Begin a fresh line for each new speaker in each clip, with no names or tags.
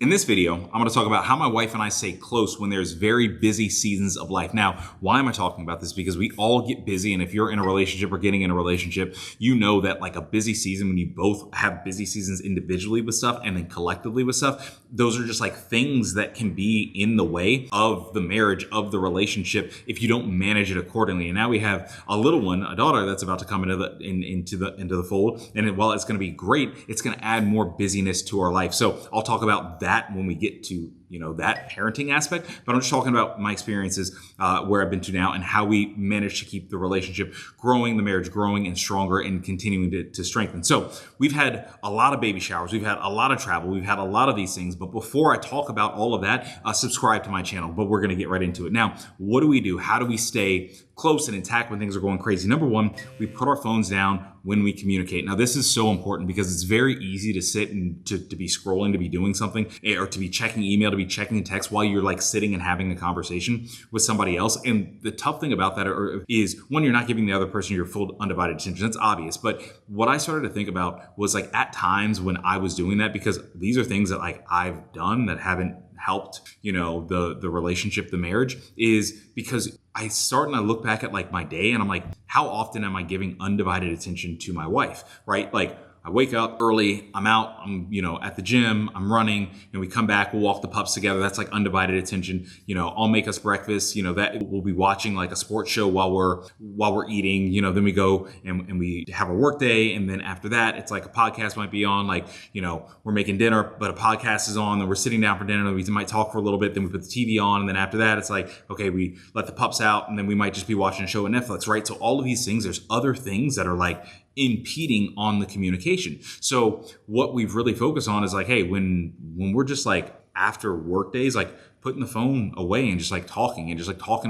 In this video, I'm going to talk about how my wife and I stay close when there's very busy seasons of life. Now, why am I talking about this? Because we all get busy, and if you're in a relationship or getting in a relationship, you know that like a busy season, when you both have busy seasons individually with stuff and then collectively with stuff, those are just like things that can be in the way of the marriage, of the relationship, if you don't manage it accordingly. And now we have a little one, a daughter that's about to come into the fold, and while it's going to be great, it's going to add more busyness to our life. So I'll talk about that when we get to that parenting aspect, but I'm just talking about my experiences where I've been to now and how we managed to keep the relationship growing, the marriage growing and stronger and continuing to strengthen. So we've had a lot of baby showers, we've had a lot of travel, we've had a lot of these things, but before I talk about all of that, subscribe to my channel, but we're going to get right into it. Now, what do we do? How do we stay close and intact when things are going crazy? Number one, we put our phones down when we communicate. Now, this is so important because it's very easy to sit and to be scrolling, to be doing something, or to be checking email, to be checking text while you're like sitting and having a conversation with somebody else. And the tough thing about that is when you're not giving the other person your full undivided attention. That's obvious. But what I started to think about was like at times when I was doing that, because these are things that like I've done that haven't helped, the relationship, the marriage, is because I start and I look back at like my day and I'm like, how often am I giving undivided attention to my wife, right? Like I wake up early, I'm out, I'm, at the gym, I'm running, and we come back, we'll walk the pups together. That's like undivided attention. I'll make us breakfast, that we'll be watching like a sports show while we're eating, then we go and we have a work day. And then after that, it's like a podcast might be on, like, we're making dinner, but a podcast is on, then we're sitting down for dinner, and we might talk for a little bit, then we put the TV on. And then after that, it's like, okay, we let the pups out, and then we might just be watching a show on Netflix, right? So all of these things, there's other things that are like impeding on the communication. So what we've really focused on is like, hey, when we're just like after work days, like putting the phone away and just like talking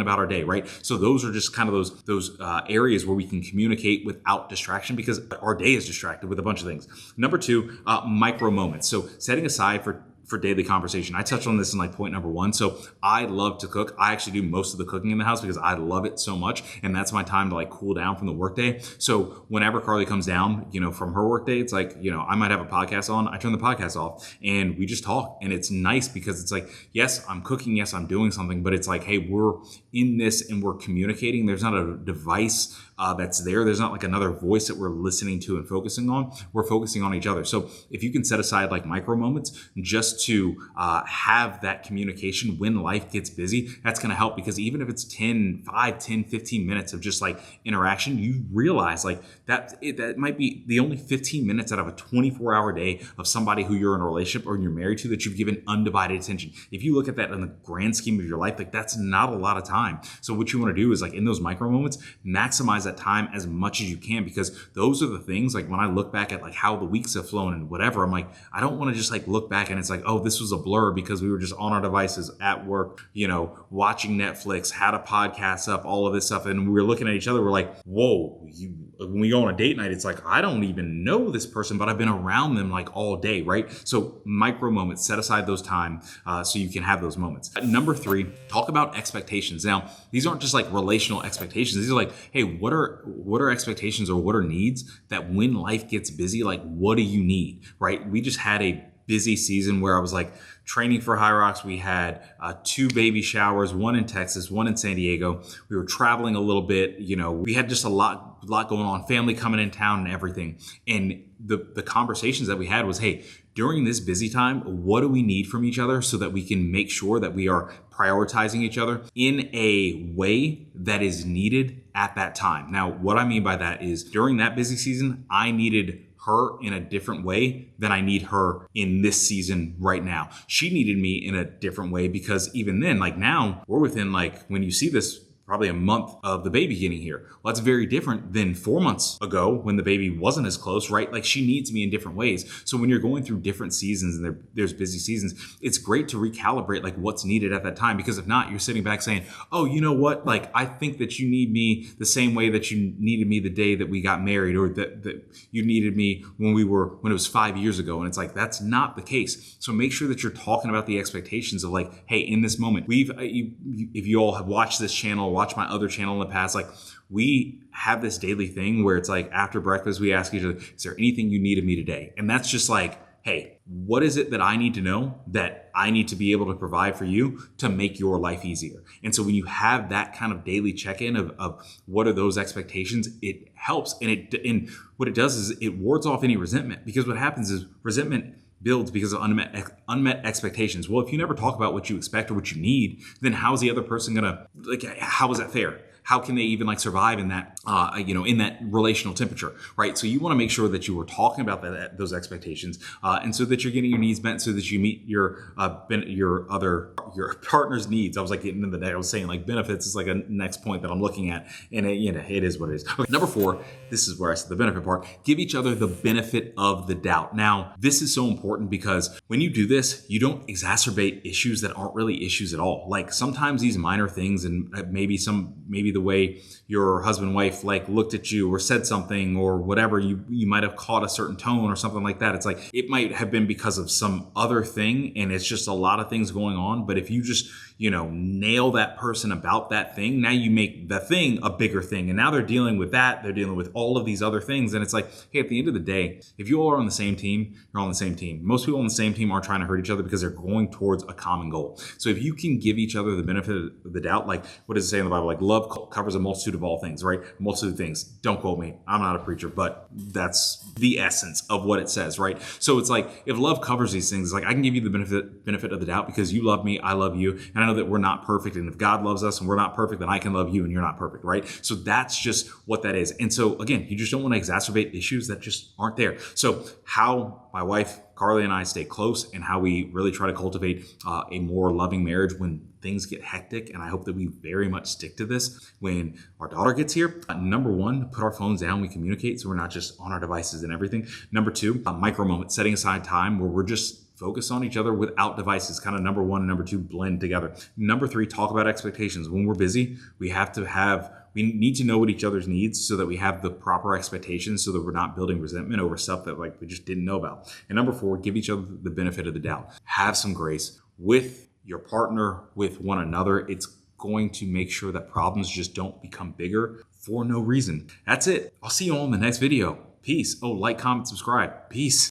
about our day, right? So those are just kind of those areas where we can communicate without distraction, because our day is distracted with a bunch of things. Number two, micro moments. So setting aside for daily conversation. I touched on this in like point number one. So I love to cook. I actually do most of the cooking in the house because I love it so much. And that's my time to like cool down from the workday. So whenever Carly comes down, from her workday, it's like, I might have a podcast on. I turn the podcast off and we just talk. And it's nice because it's like, yes, I'm cooking. Yes, I'm doing something, but it's like, hey, we're in this and we're communicating. There's not a device that's there. There's not like another voice that we're listening to and focusing on. We're focusing on each other. So if you can set aside like micro moments just to have that communication when life gets busy, that's going to help, because even if it's 15 minutes of just like interaction, you realize like that might be the only 15 minutes out of a 24-hour day of somebody who you're in a relationship or you're married to that you've given undivided attention. If you look at that in the grand scheme of your life, like that's not a lot of time. So what you want to do is like in those micro moments, maximize that time as much as you can, because those are the things like when I look back at like how the weeks have flown and whatever, I'm like, I don't want to just like look back and it's like, oh, this was a blur because we were just on our devices at work, watching Netflix, had a podcast up, all of this stuff. And we were looking at each other. We're like, whoa, when we go on a date night, it's like, I don't even know this person, but I've been around them like all day, right? So micro moments, set aside those time so you can have those moments. Number three, talk about expectations. Now, these aren't just like relational expectations. These are like, hey, what are expectations or what are needs that when life gets busy, like what do you need, right? We just had a busy season where I was like training for High Rocks. We had 2 baby showers, one in Texas, one in San Diego. We were traveling a little bit. We had just a lot going on, family coming in town and everything. And the conversations that we had was, hey, during this busy time, what do we need from each other so that we can make sure that we are prioritizing each other in a way that is needed at that time? Now, what I mean by that is during that busy season, I needed her in a different way than I need her in this season right now. She needed me in a different way because even then, like now, we're within like, when you see this, probably a month of the baby getting here. Well, that's very different than 4 months ago when the baby wasn't as close, right? Like she needs me in different ways. So when you're going through different seasons and there's busy seasons, it's great to recalibrate like what's needed at that time. Because if not, you're sitting back saying, oh, you know what? Like, I think that you need me the same way that you needed me the day that we got married, or that you needed me when it was 5 years ago. And it's like, that's not the case. So make sure that you're talking about the expectations of like, hey, in this moment, if you all have watched this channel, watch my other channel in the past, like we have this daily thing where it's like after breakfast, we ask each other, is there anything you need of me today? And that's just like, hey, what is it that I need to know that I need to be able to provide for you to make your life easier? And so when you have that kind of daily check-in of what are those expectations, it helps. And what it does is it wards off any resentment, because what happens is resentment builds because of unmet expectations. Well, if you never talk about what you expect or what you need, then how's the other person gonna, like, how is that fair? How can they even like survive in that, in that relational temperature, right? So you want to make sure that you are talking about those expectations, and so that you're getting your needs met, so that you meet your partner's needs. I was like getting into the day. I was saying like benefits is like a next point that I'm looking at, and it is what it is. Okay, number 4. This is where I said the benefit part. Give each other the benefit of the doubt. Now, this is so important because when you do this, you don't exacerbate issues that aren't really issues at all. Like sometimes these minor things, and maybe the way your husband, wife like looked at you or said something or whatever, you might have caught a certain tone or something like that. It's like, it might have been because of some other thing, and it's just a lot of things going on. But if you just, nail that person about that thing, now you make the thing a bigger thing. And now they're dealing with that. They're dealing with all of these other things. And it's like, hey, at the end of the day, if you all are on the same team, you're on the same team. Most people on the same team aren't trying to hurt each other because they're going towards a common goal. So if you can give each other the benefit of the doubt, like what does it say in the Bible? Like love covers a multitude of all things, right? A multitude of things. Don't quote me. I'm not a preacher, but that's the essence of what it says, right? So it's like, if love covers these things, it's like I can give you the benefit of the doubt because you love me, I love you, and I know that we're not perfect. And if God loves us and we're not perfect, then I can love you and you're not perfect, right? So that's just what that is. And so again, you just don't want to exacerbate issues that just aren't there. So how my wife Carly and I stay close, and how we really try to cultivate a more loving marriage when things get hectic, and I hope that we very much stick to this when our daughter gets here. Number 1, put our phones down, we communicate, so we're not just on our devices and everything. Number 2, micro moments, setting aside time where we're just focus on each other without devices. Kind of number 1 and number 2 blend together. Number 3, talk about expectations. When we're busy, we need to know what each other's needs so that we have the proper expectations, so that we're not building resentment over stuff that like we just didn't know about. And number 4, give each other the benefit of the doubt. Have some grace with your partner, with one another. It's going to make sure that problems just don't become bigger for no reason. That's it. I'll see you all in the next video. Peace. Oh, like, comment, subscribe. Peace.